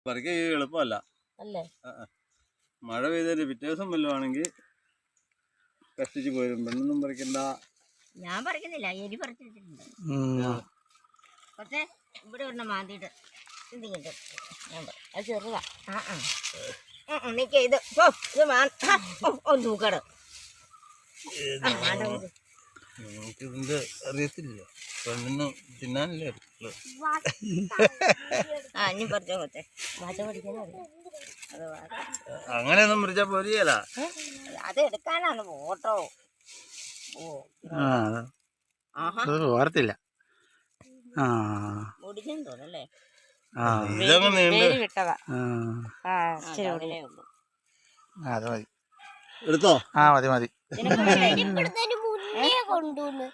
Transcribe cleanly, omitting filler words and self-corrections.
പറിക്കാൻ എളുപ്പമല്ല അല്ലേ? മഴ പെയ്തതിന്റെ പിറ്റേ ദിവസം വല്ലതുമാണെങ്കിൽ കഷ്ടിച്ച് പോരും. പെണ്ണൊന്നും പറിക്കണ്ട. ഞാൻ പറിക്കുന്നില്ല, എരി പറിച്ചിട്ടുണ്ട്. പക്ഷേ ഇവിടെ ഒരെണ്ണം മാന്തിയിട്ട് എന്തെങ്കിലും അത് ചെറുതാ. നീക്ക ഇത് തൂക്കട്. നമുക്കിതിന്റെ അറിയത്തില്ല. പെണ്ണിന് തിന്നാനല്ലേ ഇനി പറിച്ചോ കൊച്ചേ. വാച പഠിക്കാനറിയാം. അങ്ങനെയൊന്നും പറിച്ചാ പോരിയല്ല. അത് എടുക്കാനാണ് ഓട്ടോ. ഓർത്തില്ല. മുടിഞ്ഞെന്ന് തോന്നല്ലേ? വിട്ടതാ. അത് മതി. എടുത്തോ? മതി മതി. കൊണ്ടുവന്ന്